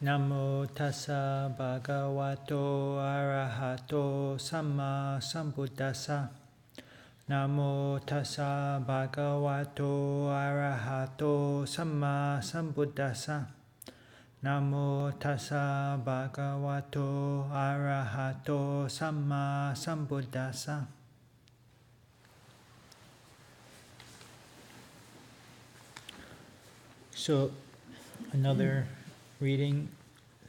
Namo tassa bhagavato arahato samma sambuddhassa. Namo tassa bhagavato arahato samma sambuddhassa. Namo tassa bhagavato arahato samma sambuddhassa. So, another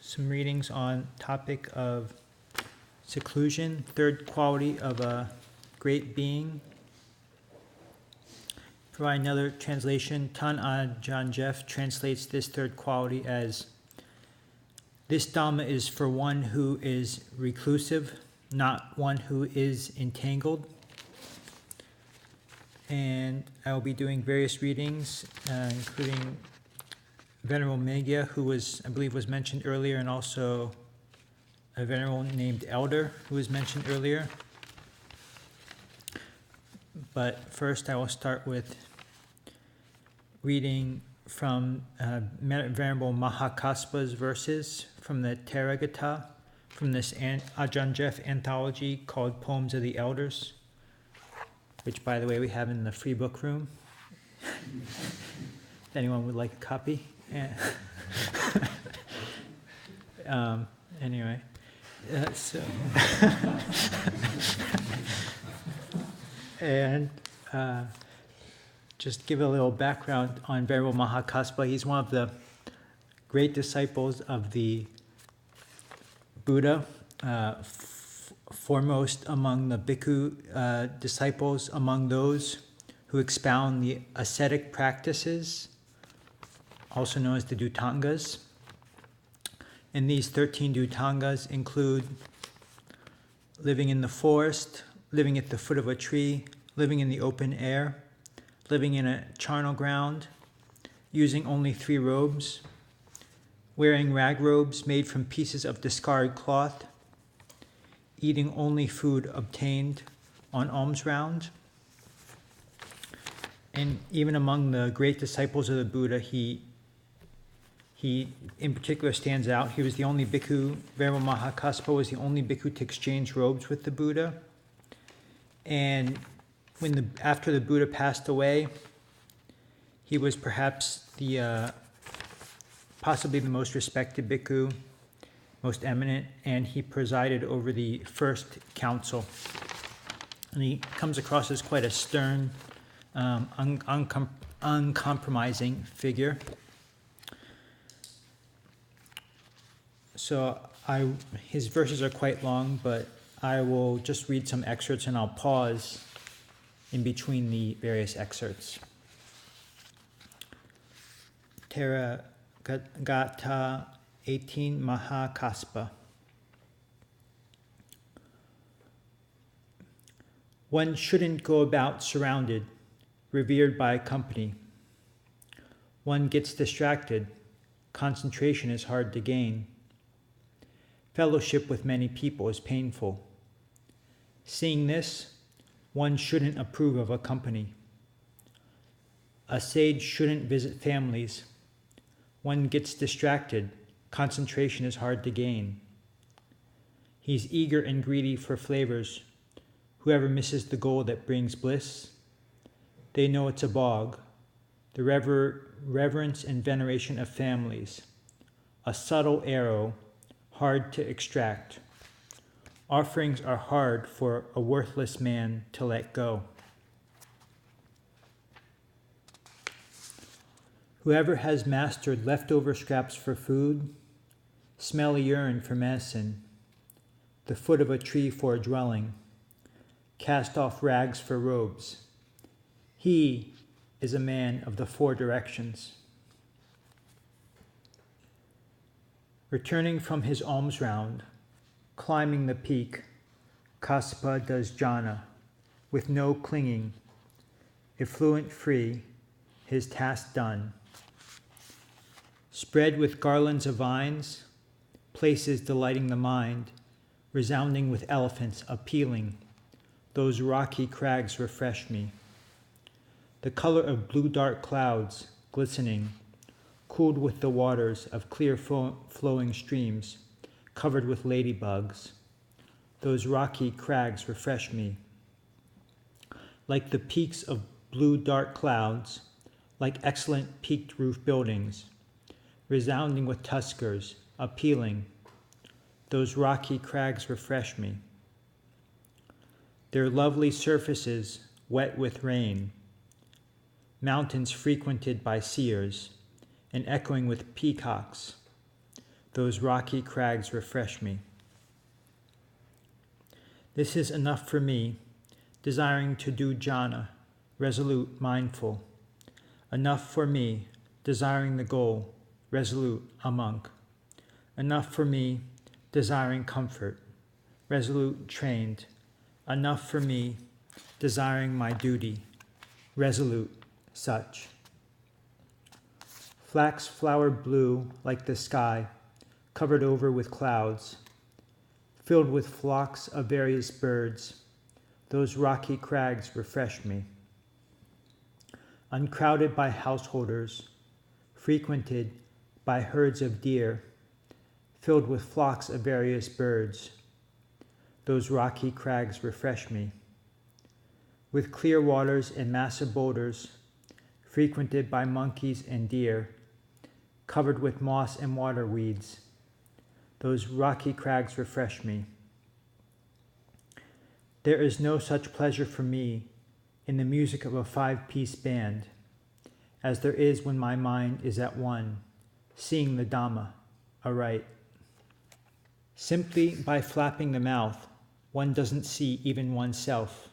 some readings on topic of seclusion, third quality of a great being. Provide another translation. Ajahn Ṭhitapañño translates this third quality as, this Dhamma is for one who is reclusive, not one who is entangled. And I will be doing various readings, including Venerable Meghiya, who I believe was mentioned earlier, and also a venerable named Elder, who was mentioned earlier. But first I will start with reading from Venerable Mahākassapa's verses from the Therāgāthā, from this Ajahn Ṭhitapañño anthology called Poems of the Elders, which, by the way, we have in the free book room. If anyone would like a copy. Yeah. Anyway, so and just give a little background on Venerable Mahākassapa. He's one of the great disciples of the Buddha, foremost among the bhikkhu disciples, among those who expound the ascetic practices, also known as the Dhutangas. And these 13 Dhutangas include living in the forest, living at the foot of a tree, living in the open air, living in a charnel ground, using only 3 robes, wearing rag robes made from pieces of discarded cloth, eating only food obtained on alms round. And even among the great disciples of the Buddha, he in particular stands out. He was the only bhikkhu, Venerable Mahākassapa was the only bhikkhu to exchange robes with the Buddha. And after the Buddha passed away, he was perhaps possibly the most respected bhikkhu, most eminent, and he presided over the first council. And he comes across as quite a stern, uncompromising figure. So his verses are quite long, but I will just read some excerpts and I'll pause in between the various excerpts. Therāgāthā 18 Mahākassapa. One shouldn't go about surrounded, revered by company. One gets distracted. Concentration is hard to gain. Fellowship with many people is painful. Seeing this, one shouldn't approve of a company. A sage shouldn't visit families. One gets distracted. Concentration is hard to gain. He's eager and greedy for flavors. Whoever misses the goal that brings bliss, they know it's a bog. The reverence and veneration of families, a subtle arrow, hard to extract. Offerings are hard for a worthless man to let go. Whoever has mastered leftover scraps for food, smelly urine for medicine, the foot of a tree for a dwelling, cast off rags for robes, he is a man of the 4 directions. Returning from his alms round, climbing the peak, Kassapa does jhana, with no clinging, effluent free, his task done. Spread with garlands of vines, places delighting the mind, resounding with elephants appealing, those rocky crags refresh me. The color of blue dark clouds, glistening, cooled with the waters of clear flowing streams, covered with ladybugs. Those rocky crags refresh me. Like the peaks of blue dark clouds, like excellent peaked roof buildings, resounding with tuskers, appealing. Those rocky crags refresh me. Their lovely surfaces wet with rain, mountains frequented by seers, and echoing with peacocks. Those rocky crags refresh me. This is enough for me, desiring to do jhana, resolute, mindful. Enough for me, desiring the goal, resolute, a monk. Enough for me, desiring comfort, resolute, trained. Enough for me, desiring my duty, resolute, such. Flax flowered blue like the sky, covered over with clouds, filled with flocks of various birds. Those rocky crags refresh me. Uncrowded by householders, frequented by herds of deer, filled with flocks of various birds. Those rocky crags refresh me. With clear waters and massive boulders, frequented by monkeys and deer, covered with moss and water weeds. Those rocky crags refresh me. There is no such pleasure for me in the music of a 5-piece band as there is when my mind is at one, seeing the Dhamma aright. Simply by flapping the mouth, one doesn't see even oneself.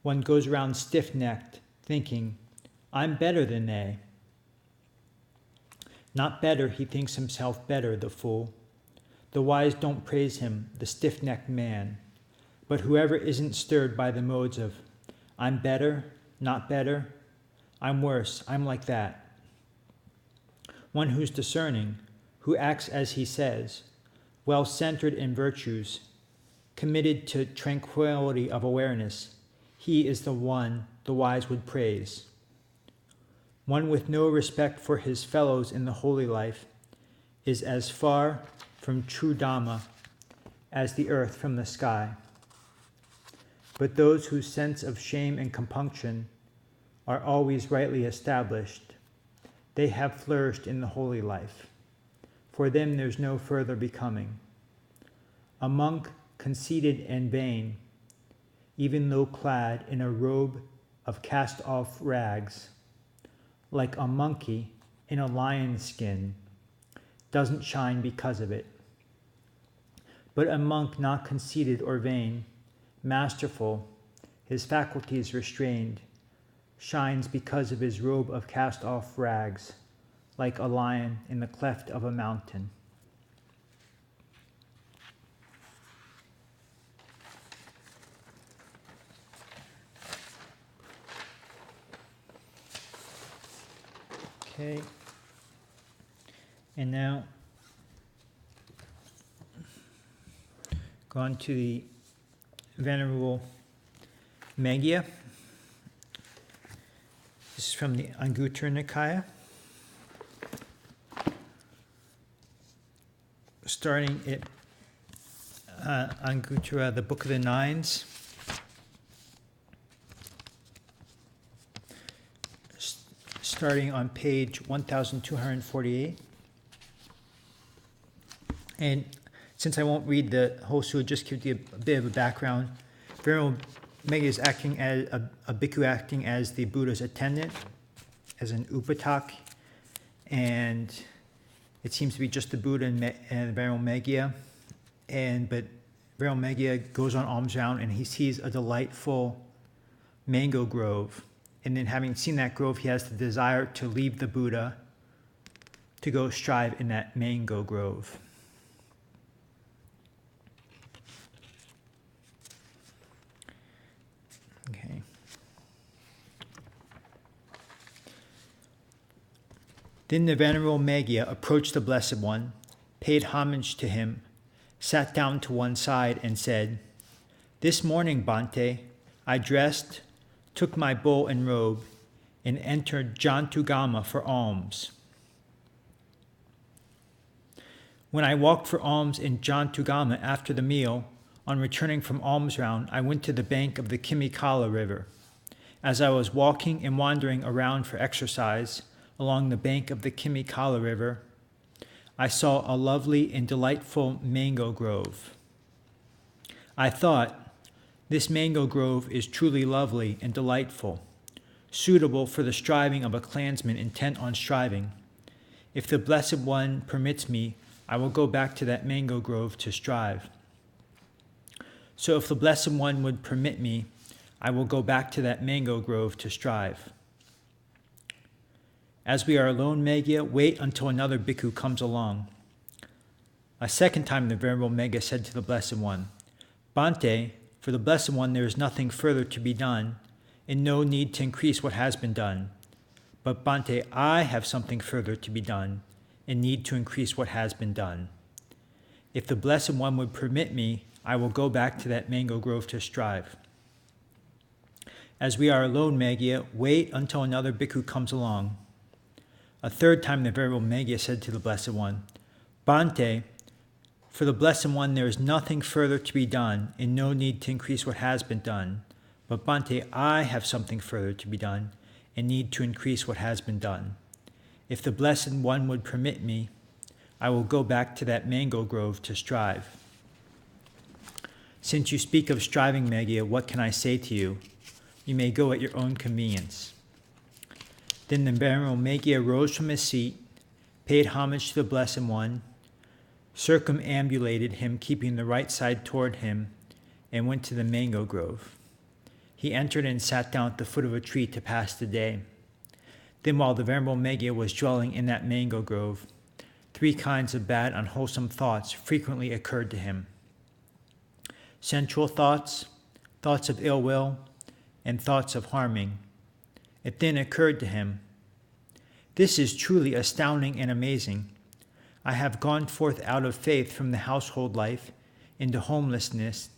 One goes around stiff-necked, thinking, I'm better than they. Not better, he thinks himself better, the fool. The wise don't praise him, the stiff-necked man. But whoever isn't stirred by the modes of, I'm better, not better, I'm worse, I'm like that. One who's discerning, who acts as he says, well-centered in virtues, committed to tranquility of awareness, he is the one the wise would praise. One with no respect for his fellows in the holy life is as far from true Dhamma as the earth from the sky. But those whose sense of shame and compunction are always rightly established, they have flourished in the holy life. For them there's no further becoming. A monk conceited and vain, even though clad in a robe of cast-off rags, like a monkey in a lion's skin, doesn't shine because of it. But a monk not conceited or vain, masterful, his faculties restrained, shines because of his robe of cast-off rags, like a lion in the cleft of a mountain. Okay, and now go on to the Venerable Meghiya. This is from the Anguttara Nikaya. Starting at Anguttara, the Book of the Nines. Starting on page 1248. And since I won't read the whole sutta, just give you a bit of a background. Venerable Meghiya is acting as a bhikkhu acting as the Buddha's attendant, as an upatak, and it seems to be just the Buddha and Venerable Meghiya. But Venerable Meghiya goes on alms round and he sees a delightful mango grove. And then having seen that grove, he has the desire to leave the Buddha to go strive in that mango grove. Okay. Then the Venerable Meghiya approached the Blessed One, paid homage to him, sat down to one side and said, "This morning, Bhante, I dressed, took my bowl and robe, and entered Jantugamma for alms. When I walked for alms in Jantugama after the meal, on returning from alms round, I went to the bank of the Kimikala River. As I was walking and wandering around for exercise along the bank of the Kimikala River, I saw a lovely and delightful mango grove. I thought, this mango grove is truly lovely and delightful, suitable for the striving of a clansman intent on striving. If the Blessed One permits me, I will go back to that mango grove to strive. So if the Blessed One would permit me, I will go back to that mango grove to strive. As we are alone, Meghiya, wait until another bhikkhu comes along. A second time the Venerable Meghiya said to the Blessed One, Bhante, for the Blessed One there is nothing further to be done, and no need to increase what has been done. But Bhante, I have something further to be done, and need to increase what has been done. If the Blessed One would permit me, I will go back to that mango grove to strive. As we are alone, Meghiya, wait until another bhikkhu comes along. A third time the Venerable Meghiya said to the Blessed One, Bhante, for the Blessed One there is nothing further to be done, and no need to increase what has been done. But Bhante, I have something further to be done, and need to increase what has been done. If the Blessed One would permit me, I will go back to that mango grove to strive. Since you speak of striving, Meghiya, what can I say to you? You may go at your own convenience. Then the Venerable Meghiya rose from his seat, paid homage to the Blessed One, circumambulated him, keeping the right side toward him, and went to the mango grove. He entered and sat down at the foot of a tree to pass the day. Then while the Venerable Meghiya was dwelling in that mango grove, 3 kinds of bad, unwholesome thoughts frequently occurred to him. Sensual thoughts, thoughts of ill will, and thoughts of harming. It then occurred to him, this is truly astounding and amazing. I have gone forth out of faith from the household life into homelessness,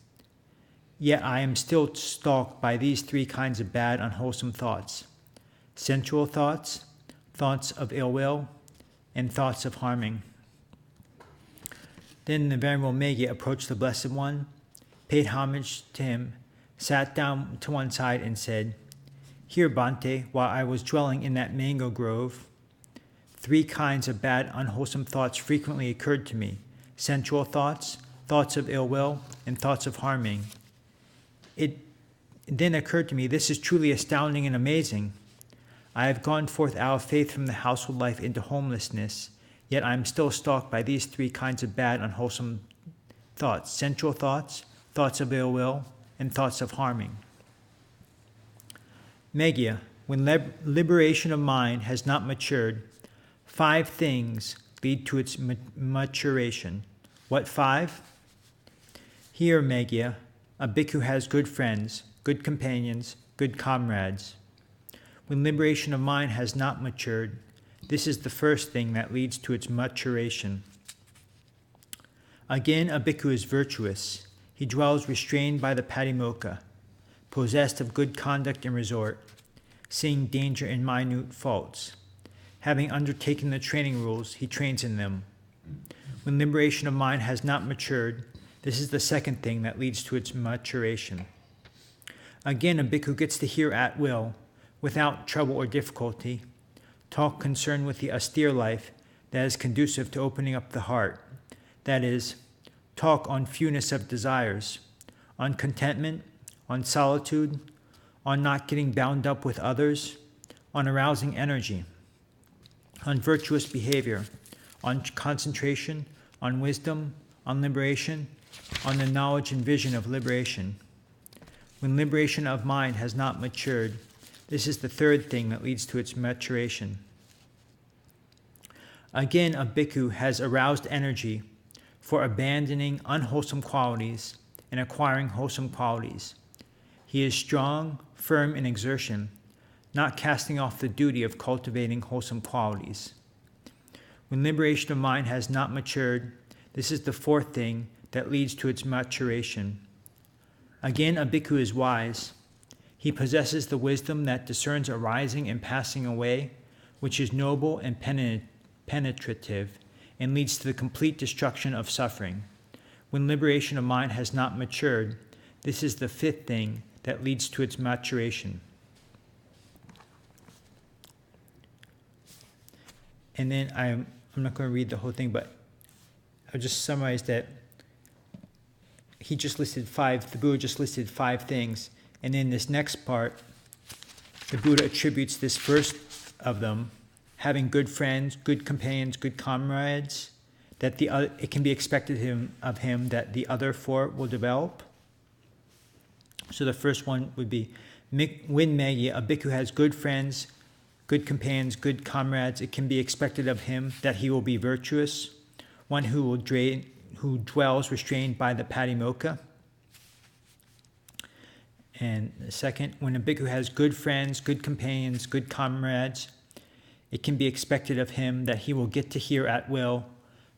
yet I am still stalked by these 3 kinds of bad, unwholesome thoughts. Sensual thoughts, thoughts of ill will, and thoughts of harming. Then the Venerable Meghiya approached the Blessed One, paid homage to him, sat down to one side and said, Here, Bhante, while I was dwelling in that mango grove, 3 kinds of bad, unwholesome thoughts frequently occurred to me. Sensual thoughts, thoughts of ill will, and thoughts of harming. It then occurred to me, this is truly astounding and amazing. I have gone forth out of faith from the household life into homelessness, yet I am still stalked by these 3 kinds of bad, unwholesome thoughts. Sensual thoughts, thoughts of ill will, and thoughts of harming. Meghiya, when liberation of mind has not matured, 5 things lead to its maturation. What 5? Here, Meghiya, a bhikkhu has good friends, good companions, good comrades. When liberation of mind has not matured, this is the first thing that leads to its maturation. Again, a bhikkhu is virtuous. He dwells restrained by the patimokkha, possessed of good conduct and resort, seeing danger in minute faults. Having undertaken the training rules, he trains in them. When liberation of mind has not matured, this is the second thing that leads to its maturation. Again, a bhikkhu gets to hear at will, without trouble or difficulty, talk concerned with the austere life that is conducive to opening up the heart, that is, talk on fewness of desires, on contentment, on solitude, on not getting bound up with others, on arousing energy, on virtuous behavior, on concentration, on wisdom, on liberation, on the knowledge and vision of liberation. When liberation of mind has not matured, this is the third thing that leads to its maturation. Again, a bhikkhu has aroused energy for abandoning unwholesome qualities and acquiring wholesome qualities. He is strong, firm in exertion, not casting off the duty of cultivating wholesome qualities. When liberation of mind has not matured, this is the fourth thing that leads to its maturation. Again, a bhikkhu is wise. He possesses the wisdom that discerns arising and passing away, which is noble and penetrative, and leads to the complete destruction of suffering. When liberation of mind has not matured, this is the fifth thing that leads to its maturation. And then I'm not going to read the whole thing, but I'll just summarize that the Buddha just listed five things. And in this next part, the Buddha attributes this first of them, having good friends, good companions, good comrades, that it can be expected of him that the other four will develop. So the first one would be, when Meghiya, a bhikkhu has good friends, good companions, good comrades, it can be expected of him that he will be virtuous, one who dwells restrained by the patimokkha. And the second, when a bhikkhu has good friends, good companions, good comrades, it can be expected of him that he will get to hear at will,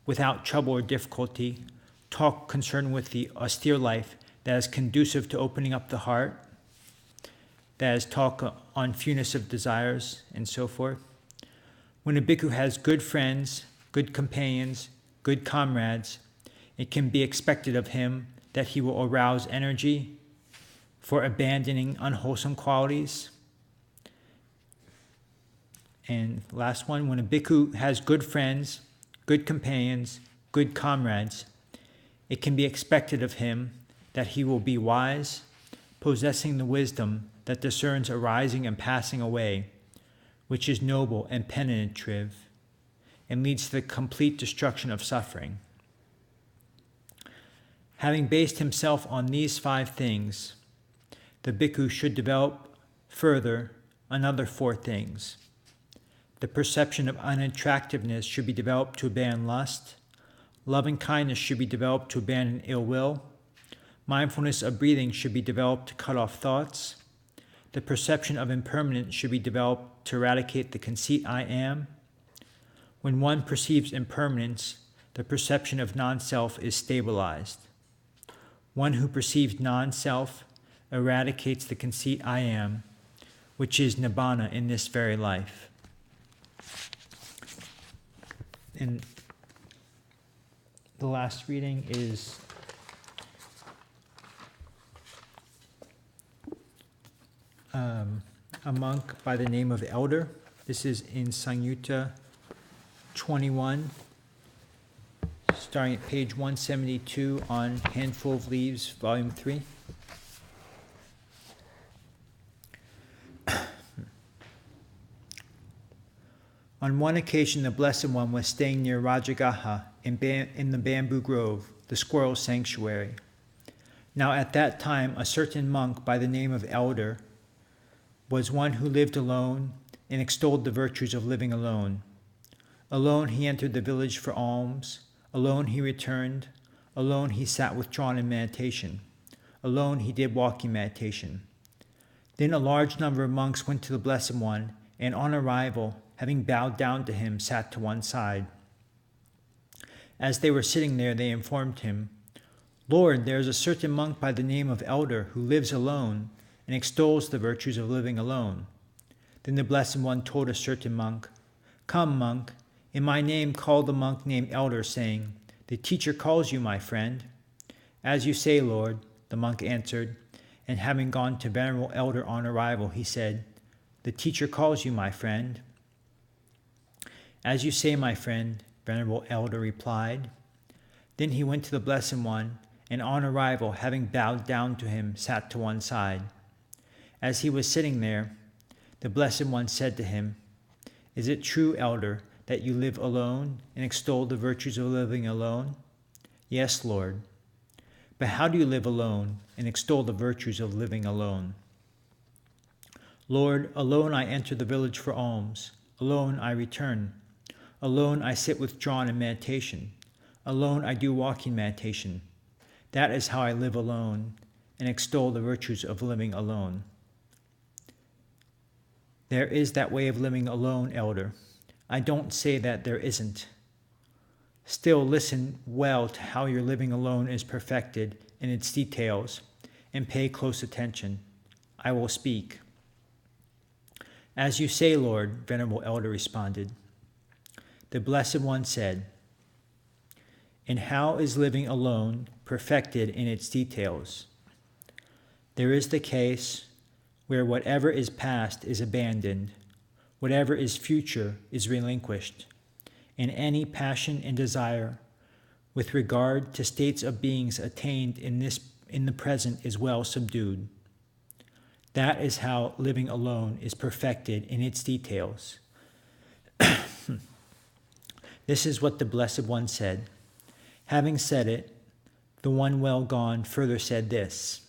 without trouble or difficulty, talk concerned with the austere life that is conducive to opening up the heart, that is talk on fewness of desires, and so forth. When a bhikkhu has good friends, good companions, good comrades, it can be expected of him that he will arouse energy for abandoning unwholesome qualities. And last one, when a bhikkhu has good friends, good companions, good comrades, it can be expected of him that he will be wise, possessing the wisdom that discerns arising and passing away, which is noble and penetrative, and leads to the complete destruction of suffering. Having based himself on these five things, the bhikkhu should develop further another four things. The perception of unattractiveness should be developed to abandon lust. Loving kindness should be developed to abandon ill will. Mindfulness of breathing should be developed to cut off thoughts. The perception of impermanence should be developed to eradicate the conceit I am. When one perceives impermanence, the perception of non-self is stabilized. One who perceives non-self eradicates the conceit I am, which is nibbana in this very life. And the last reading is a monk by the name of Elder. This is in Samyutta 21, starting at page 172 on Handful of Leaves, Volume 3. On one occasion, the Blessed One was staying near Rajagaha in the bamboo grove, the squirrel sanctuary. Now at that time, a certain monk by the name of Elder was one who lived alone and extolled the virtues of living alone. Alone he entered the village for alms. Alone he returned. Alone he sat withdrawn in meditation. Alone he did walking meditation. Then a large number of monks went to the Blessed One, and on arrival, having bowed down to him, sat to one side. As they were sitting there, they informed him, "Lord, there is a certain monk by the name of Elder who lives alone and extols the virtues of living alone." Then the Blessed One told a certain monk, "Come, monk, in my name call the monk named Elder, saying, 'The teacher calls you, my friend.'" "As you say, Lord," the monk answered, and having gone to Venerable Elder on arrival, he said, "The teacher calls you, my friend." "As you say, my friend," Venerable Elder replied. Then he went to the Blessed One, and on arrival, having bowed down to him, sat to one side. As he was sitting there, the Blessed One said to him, "Is it true, Elder, that you live alone and extol the virtues of living alone?" "Yes, Lord." "But how do you live alone and extol the virtues of living alone?" "Lord, alone I enter the village for alms. Alone I return. Alone I sit withdrawn in meditation. Alone I do walking meditation. That is how I live alone and extol the virtues of living alone." There is that way of living alone, Elder. I don't say that there isn't. Still, listen well to how your living alone is perfected in its details, and pay close attention. I will speak. "As you say, Lord," Venerable Elder responded. The Blessed One said, And how is living alone perfected in its details? There is the case where whatever is past is abandoned, whatever is future is relinquished, and any passion and desire with regard to states of beings attained in the present is well subdued. That is how living alone is perfected in its details. This is what the Blessed One said. Having said it, the one well gone further said this: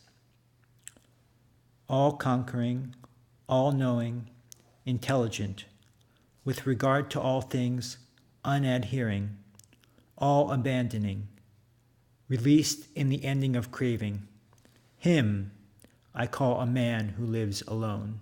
all-conquering, all-knowing, intelligent, with regard to all things, unadhering, all abandoning, released in the ending of craving. Him I call a man who lives alone.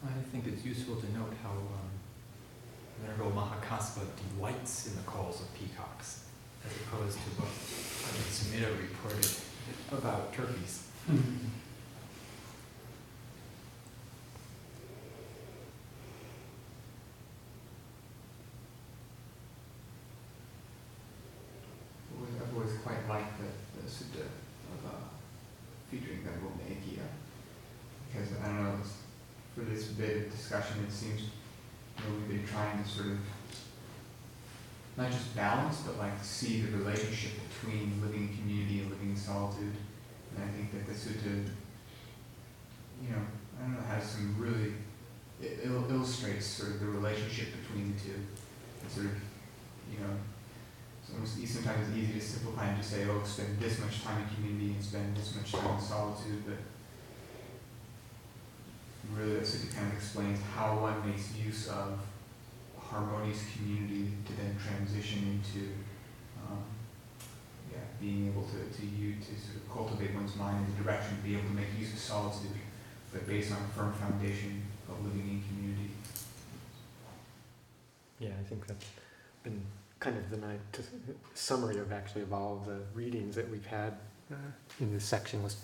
I think it's useful to note how Venerable Mahākassapa delights in the calls of peacocks, as opposed to what Ajahn Sumedho reported about turkeys. I've always quite liked the sutta of featuring Venerable Meghiya, because I don't know, for this bit of discussion, it seems we've been trying to sort of not just balance, but like see the relationship between living in community and living in solitude. And I think that the sutta, I don't know, has some really, it illustrates sort of the relationship between the two. And sort of, sometimes it's easy to simplify and just say, oh, spend this much time in community and spend this much time in solitude, but really that sutta kind of explains how one makes use of harmonious community to then transition into being able to sort of cultivate one's mind in the direction to be able to make use of solitude, but based on a firm foundation of living in community. Yeah, I think that's been kind of the summary of all the readings that we've had in this section, was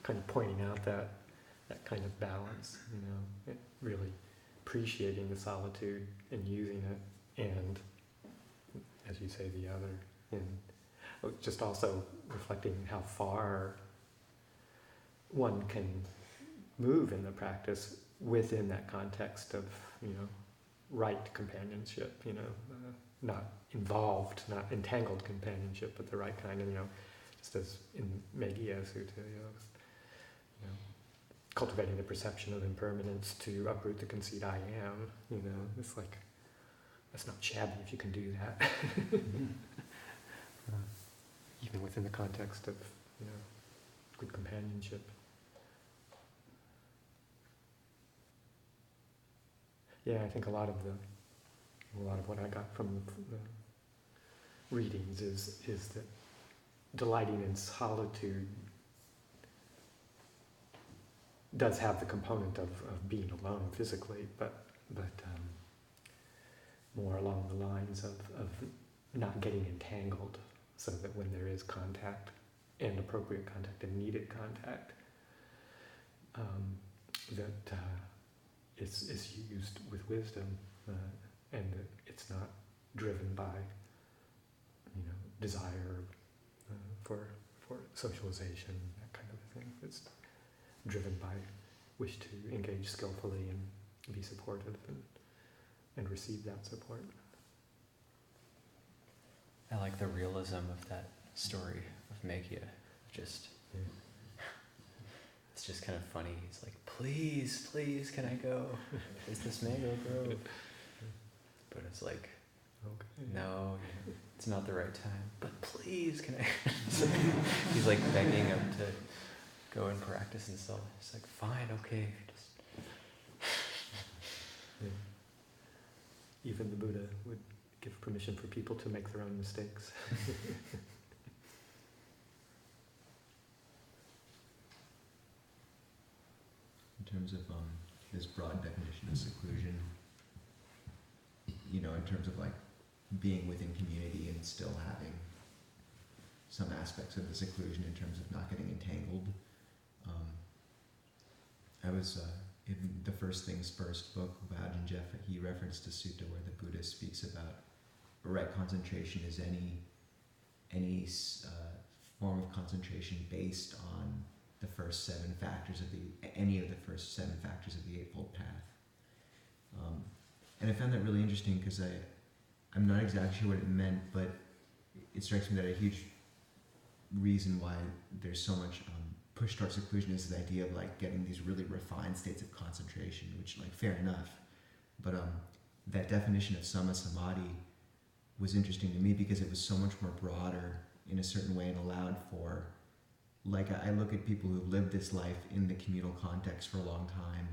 kind of pointing out that kind of balance, really appreciating the solitude and using it, and, as you say, the other, and just also reflecting how far one can move in the practice within that context of, right companionship, not involved, not entangled companionship, but the right kind of, just as in Meghiya Sutta, cultivating the perception of impermanence to uproot the conceit I am, it's like, that's not shabby if you can do that. Even within the context of, good companionship. Yeah, I think a lot of what I got from the readings is that delighting in solitude does have the component of being alone physically, but more along the lines of not getting entangled, so that when there is contact, and appropriate contact and needed contact, that it's used with wisdom, and that it's not driven by desire for socialization, that kind of thing. It's driven by wish to engage skillfully and be supportive and receive that support. I like the realism of that story of Meghiya. It's just kind of funny. He's like, please, can I go? Is this mango grove? But it's like, Okay. no, it's not the right time. But please, can I? He's like begging him to go and practice and stuff. He's like, fine, okay, just. Yeah. Even the Buddha would give permission for people to make their own mistakes. In terms of this broad definition of seclusion, you know, in terms of like being within community and still having some aspects of the seclusion in terms of not getting entangled. I was in the First Things First book by Ajahn Ṭhitapañño, he referenced a sutta where the Buddha speaks about right concentration is any form of concentration based on the first seven factors of any of the first seven factors of the Eightfold Path. And I found that really interesting because I'm not exactly sure what it meant, but it strikes me that a huge reason why there's so much push towards seclusion is the idea of like getting these really refined states of concentration, which like fair enough, but that definition of samma samadhi was interesting to me because it was so much more broader in a certain way and allowed for, like I look at people who've lived this life in the communal context for a long time,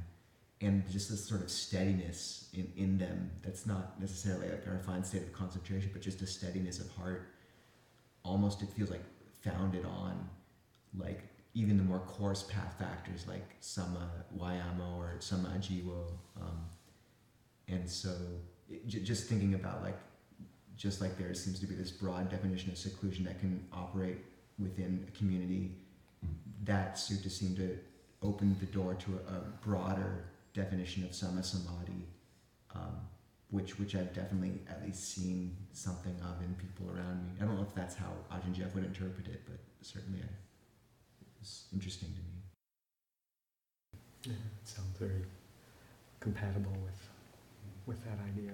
and just this sort of steadiness in them that's not necessarily like a refined state of concentration, but just a steadiness of heart. Almost it feels like founded on like even the more coarse path factors like samma vayama or samma ajiva. And so just thinking about like, just like there seems to be this broad definition of seclusion that can operate within a community, that sutta seemed to open the door to a broader definition of samma samadhi, which I've definitely at least seen something of in people around me. I don't know if that's how Ajahn Jeff would interpret it, but certainly it's interesting to me. Yeah, it sounds very compatible with that idea.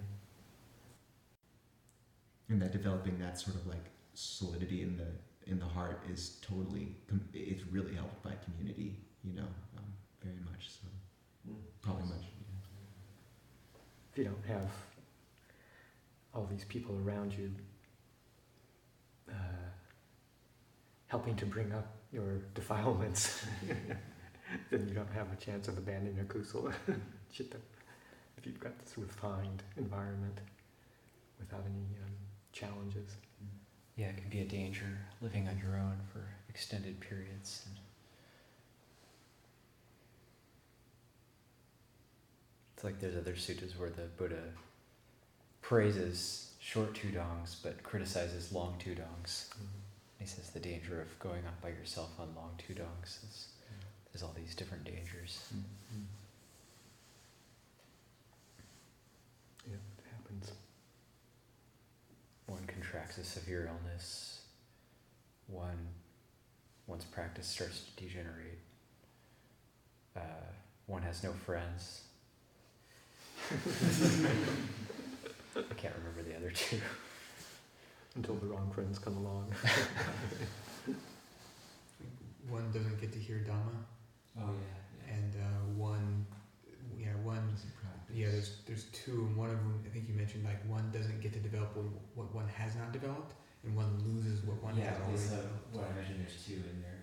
And that developing that sort of like solidity in the heart is totally, it's really helped by community, you know, very much so. Probably much. Yeah. If you don't have all these people around you helping to bring up your defilements, then you don't have a chance of abandoning a kusala chitta. If you've got this refined environment without any challenges. Yeah, it can be a danger living on your own for extended periods. It's like there's other suttas where the Buddha praises short tudongs but criticizes long tudongs. He says the danger of going on by yourself on long tudongs is there's all these different dangers. Yeah, it happens. One contracts a severe illness. One's practice starts to degenerate. One has no friends. I can't remember the other two. Until the wrong friends come along. One doesn't get to hear Dhamma, and there's two, and one of them I think you mentioned like one doesn't get to develop what one has not developed, and one loses what one has already developed. What I mentioned, there's two in there.